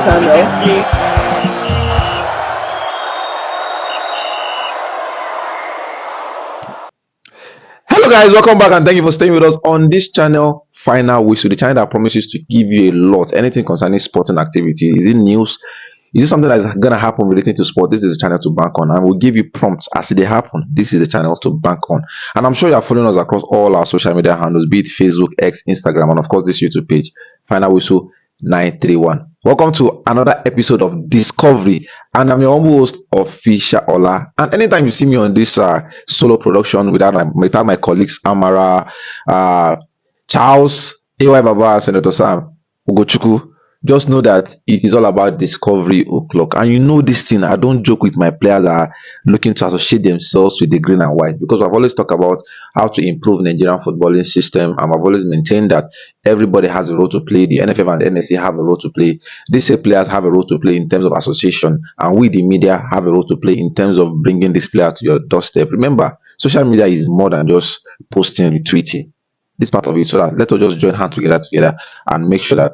channel. Hello guys, welcome back and thank you for staying with us on this channel. Final Whistle, the channel that promises to give you a lot, anything concerning sporting activity. Is it news? Is it something that is going to happen relating to sport? This is the channel to bank on, and we'll give you prompts as they happen. This is the channel to bank on, and I'm sure you are following us across all our social media handles, be it Facebook, X, Instagram, and of course this YouTube page, Final Whistle 931. Welcome to another episode of Discovery, and I'm your humble host Official Ola. And anytime you see me on this solo production without my colleagues Amara, Charles, AY Baba, Senator Sam, Ugochukwu, just know that it is all about discovery o'clock. And you know this thing, I don't joke with my players that are looking to associate themselves with the green and white, because I've always talked about how to improve Nigerian footballing system, and I've always maintained that everybody has a role to play. The NFF and the NSC have a role to play. These players have a role to play in terms of association, and we, the media, have a role to play in terms of bringing this player to your doorstep. Remember, social media is more than just posting and retweeting. This part of it, so that let us just join hands together and make sure that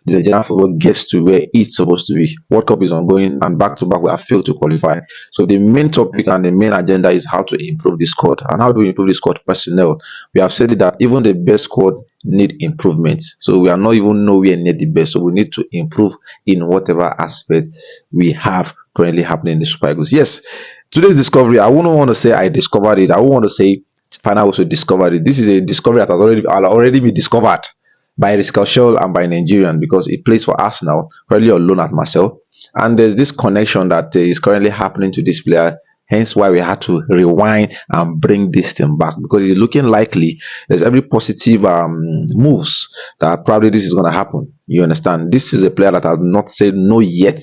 the Nigerian football gets to where it's supposed to be. World Cup is ongoing, and back to back we have failed to qualify. So the main topic and the main agenda is how to improve the squad. And how do we improve the squad? Personnel. We have said that even the best squad need improvement. So we are not even nowhere near the best. So we need to improve in whatever aspect we have currently happening in the Super Eagles. Yes, today's discovery, I wouldn't want to say I discovered it. I won't want to say Final also discovered it. This is a discovery that has already been discovered by Riscal and by Nigerian, because he plays for Arsenal, currently on loan at Marseille. And there's this connection that is currently happening to this player. Hence why we had to rewind and bring this thing back, because it's looking likely there's every positive moves that probably this is going to happen. You understand? This is a player that has not said no yet.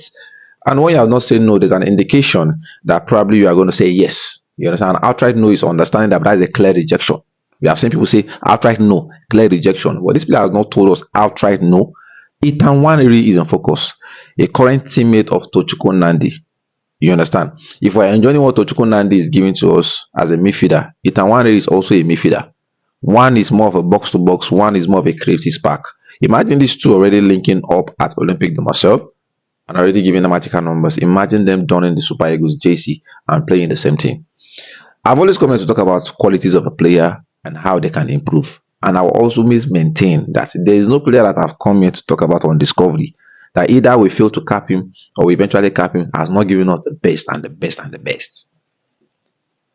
And when you have not said no, there's an indication that probably you are going to say yes. You understand? Outright no is understanding that that is a clear rejection. We have seen people say outright no, clear rejection. Well, this player has not told us outright no. Nwaneri is in focus, a current teammate of Tochukwu Nandi. You understand? If we're enjoying what Tochukwu Nandi is giving to us as a midfielder, Nwaneri is also a midfielder. One is more of a box to box, one is more of a creative spark. Imagine these two already linking up at Olympique de Marseille and already giving the magical numbers. Imagine them donning the Super Eagles JC and playing the same team. I've always come here to talk about qualities of a player and how they can improve. And I will also maintain that there is no player that I've come here to talk about on Discovery that either we fail to cap him or we eventually cap him has not given us the best and the best and the best.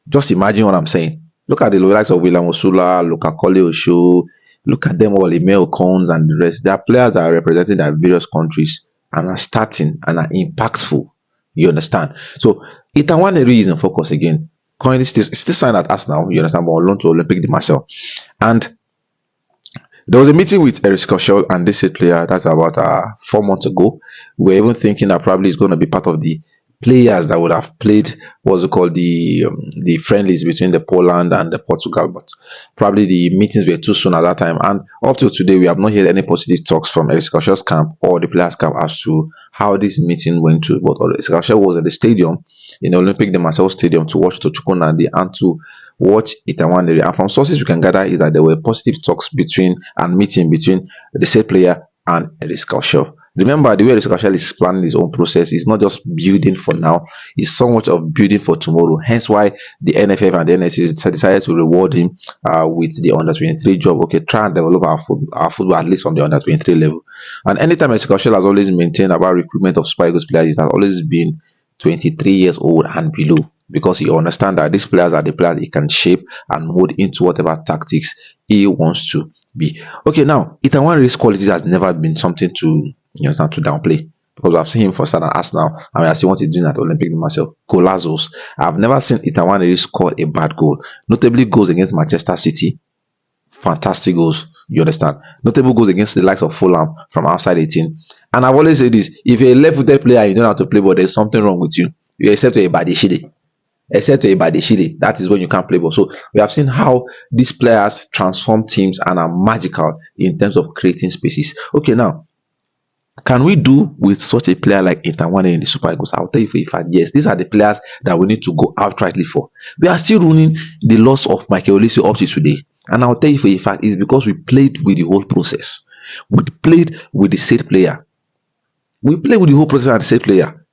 Just imagine what I'm saying. Look at the likes of William Osula, Luka-Kole Osho, look at them all, Emil Cones and the rest. They are players that are representing their various countries and are starting and are impactful. You understand? So Nwaneri is in focus again. Currently still signed at Arsenal, you understand, but on loan to Olympique de Marseille. And there was a meeting with Eric Scorsese and this player. That's about 4 months ago. We were even thinking that probably he's going to be part of the players that would have played what's it called, the friendlies between the Poland and the Portugal, but probably the meetings were too soon at that time. And up till today, we have not heard any positive talks from Eric Scorsese's camp or the players' camp as to how this meeting went to. But Eric Scorsese was at the stadium, in the Olympique de Marseille Stadium, to watch Tochukwu Nandi and to watch Nwaneri. And from sources we can gather is that there were positive talks between and meeting between the said player and Eric Scorsese. Remember, the way Eric Scorsese is planning his own process is not just building for now, it's so much of building for tomorrow. Hence why the NFF and the NSC decided to reward him with the under 23 job. Okay, try and develop our football at least from the under 23 level. And anytime Eric Scorsese has always maintained about recruitment of Super Eagles players, it has always been 23 years old and below, because he understands that these players are the players he can shape and mold into whatever tactics he wants to be. Okay, now Nwaneri's qualities has never been something to to downplay, because I've seen him for start at Arsenal and I see what he's doing at Olympique de Marseille. Golazos. I've never seen Nwaneri score a bad goal. Notably goals against Manchester City. Fantastic goals. You understand? Notable goals against the likes of Fulham from outside 18. And I've always said this: if you're a left-footed player, you don't know how to play, but there's something wrong with you. You except a Badishide. That is when you can't play ball. So we have seen how these players transform teams and are magical in terms of creating spaces. Okay, now, can we do with such a player like Nwaneri in the Super Eagles? I'll tell you for a fact, yes, these are the players that we need to go outrightly for. We are still running the loss of Michael Olise up to today. And I'll tell you for a fact, it's because we played with the whole process. We played with the said player. We play with the whole process and the same player.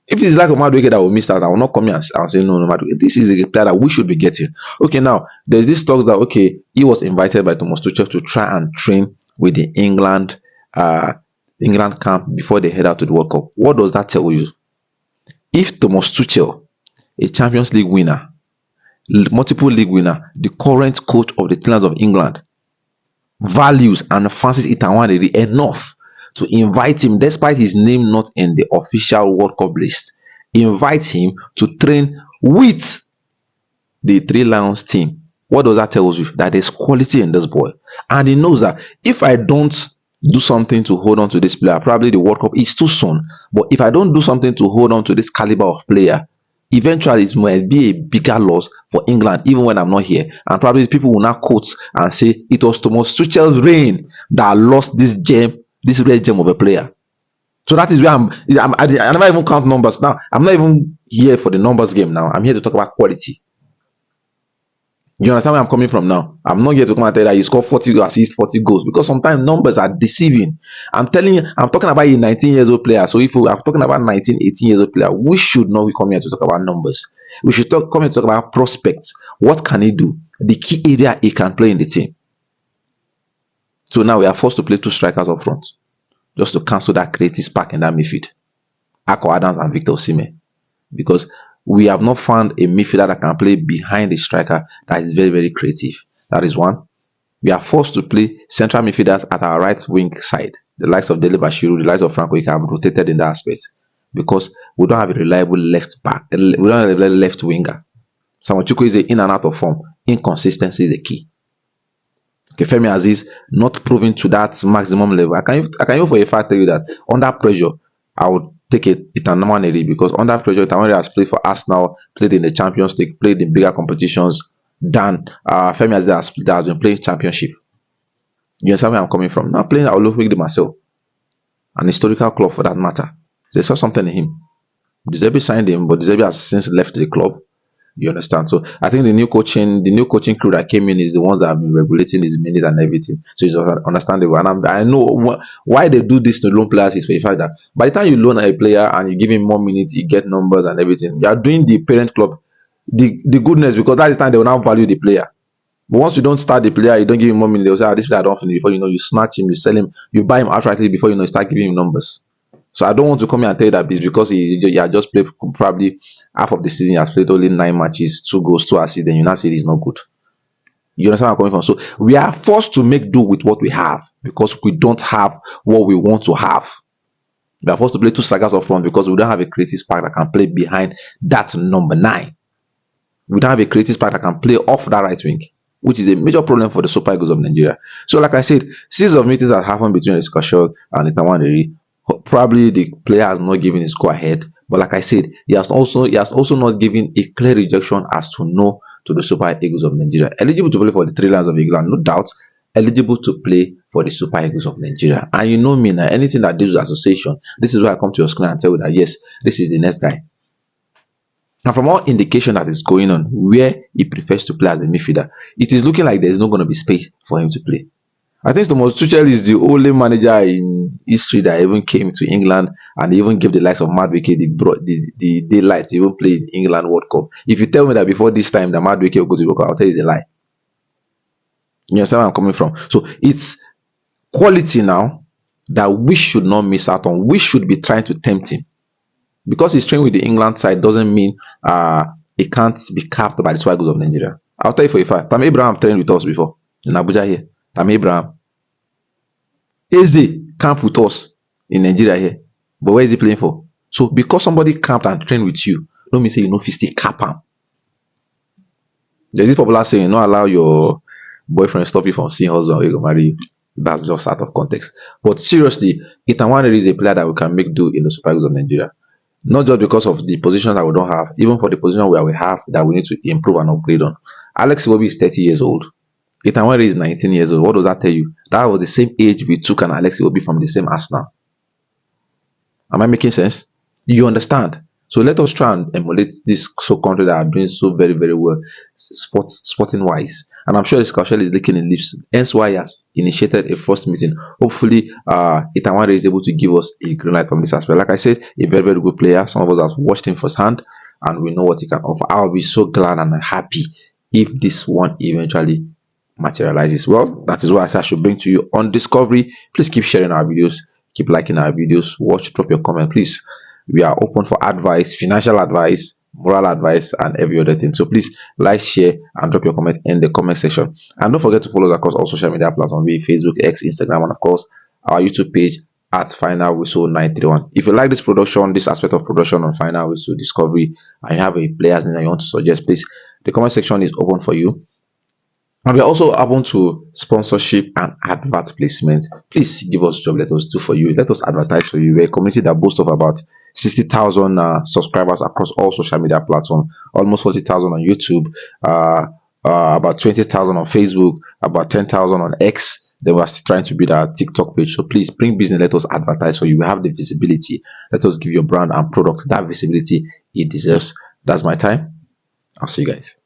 If it's like a Madueke that will miss out, I will not come here and say no, no Madueke. This is a player that we should be getting. Okay, now there's this talks that okay, he was invited by Thomas Tuchel to try and train with the uh England camp before they head out to the World Cup. What does that tell you? If Thomas Tuchel, a Champions League winner, multiple league winner, the current coach of the Lions of England, values and fancies Nwaneri enough to invite him, despite his name not in the official World Cup list, invite him to train with the Three Lions team. What does that tell you? That there's quality in this boy. And he knows that if I don't do something to hold on to this player, probably the World Cup is too soon. But if I don't do something to hold on to this caliber of player, eventually it might be a bigger loss for England, even when I'm not here. And probably people will now quote and say it was Thomas Tuchel's reign that lost this gem, this rare gem of a player. So that is where I never even count numbers now. I'm not even here for the numbers game now. I'm here to talk about quality. You understand where I'm coming from now? I'm not here to come and tell you that he scored 40 assists, 40 goals, because sometimes numbers are deceiving. I'm telling you, I'm talking about a 19 years old player. So if I'm talking about 19, 18 years old player, we should not come here to talk about numbers. We should come here to talk about prospects. What can he do? The key area he can play in the team. So now we are forced to play two strikers up front, just to cancel that creative spark in that midfield. Ako Adams and Victor Osimhen. Because we have not found a midfielder that can play behind the striker that is very, very creative. That is one. We are forced to play central midfielders at our right wing side. The likes of Dele Bashiru, the likes of Franco Ika have rotated in that aspect because we don't have a reliable left back. We don't have a left winger. Samuel Chukwueze is in and out of form. Inconsistency is a key. Okay, Femi Aziz not proving to that maximum level. I can even for a fact tell you that under pressure, I would take it Nwaneri, because under pressure, Nwaneri has played for Arsenal, played in the Champions League, played in bigger competitions than Femi Aziz that has been playing Championship. You understand where I'm coming from? Now playing at Olympique de Marseille, an historical club for that matter. They saw something in him. Deserbi signed him, but Deserbi has since left the club. You understand? So I think the new coaching crew that came in is the ones that have been regulating his minutes and everything. So it's understandable. And I know why they do this to loan players is for the fact that by the time you loan a player and you give him more minutes, you get numbers and everything. You are doing the parent club the goodness, because that's the time they will now value the player. But once you don't start the player, you don't give him more minutes, they'll say, this player I don't finish. Before you know, you snatch him, you sell him, you buy him outrightly before you know, you start giving him numbers. So I don't want to come here and tell you that it's because he has just played probably half of the season. He has played only 9 matches, 2 goals, 2 assists. Then you now say he's not good. You understand where I'm coming from? So we are forced to make do with what we have because we don't have what we want to have. We are forced to play 2 strikers up front because we don't have a creative spark that can play behind that number 9. We don't have a creative spark that can play off that right wing, which is a major problem for the Super Eagles of Nigeria. So like I said, series of meetings that happened between Eskashel and Nwaneri. Probably the player has not given his go ahead, but like I said, he has also not given a clear rejection as to no to the Super Eagles of Nigeria. Eligible to play for the Three Lions of England, no doubt. Eligible to play for the Super Eagles of Nigeria. And you know me now, anything that deals with association, this is where I come to your screen and tell you that yes, this is the next guy. And from all indication that is going on, where he prefers to play as a midfielder, it is looking like there is not going to be space for him to play. I think Thomas Tuchel is the only manager in history that even came to England and even gave the likes of Madueke the daylight to even play in England World Cup. If you tell me that before this time that Madueke will go to the World Cup, I'll tell you it's a lie. You understand where I'm coming from? So it's quality now that we should not miss out on. We should be trying to tempt him. Because he's training with the England side doesn't mean he can't be capped by the Super Eagles of Nigeria. I'll tell you for a fact. Tammy Abraham trained with us before in Abuja here. Tammy Abraham. Eze camp with us in Nigeria here. But where is he playing for? So because somebody camped and trained with you, don't mean say you know if you still cap him. There's this popular saying, not allow your boyfriend stop you from seeing husband or he will marry you. That's just out of context. But seriously, Nwaneri is a player that we can make do in the Super Eagles of Nigeria. Not just because of the positions that we don't have, even for the position where we have that we need to improve and upgrade on. Alex Iwobi is 30 years old. Nwaneri is 19 years old. What does that tell you? That was the same age we took an Alex Iwobi from the same Arsenal. Am I making sense? You understand? So let us try and emulate this so country that are doing so very, very well sporting wise. And I'm sure Skaushel is licking in lips. Hence why he has initiated a first meeting. Hopefully, Nwaneri is able to give us a green light from this aspect. Like I said, a very, very good player. Some of us have watched him firsthand and we know what he can offer. I'll be so glad and happy if this one eventually materializes. Well, that is what I should bring to you on Discovery. Please keep sharing our videos, keep liking our videos, watch, drop your comment, please. We are open for advice, financial advice, moral advice, and every other thing. So please like, share, and drop your comment in the comment section. And don't forget to follow us across all social media platforms, be it Facebook, X, Instagram, and of course our YouTube page at Final Whistle 931. If you like this production, this aspect of production on Final Whistle Discovery, and you have a player's name that you want to suggest, please, the comment section is open for you. And we are also open to sponsorship and advert placement. Please give us job. Let us do for you. Let us advertise for you. We're a community that boasts of about 60,000 subscribers across all social media platforms, almost 40,000 on YouTube, about 20,000 on Facebook, about 10,000 on X. Then we're still trying to build our TikTok page. So please bring business. Let us advertise for you. We have the visibility. Let us give your brand and product that visibility it deserves. That's my time. I'll see you guys.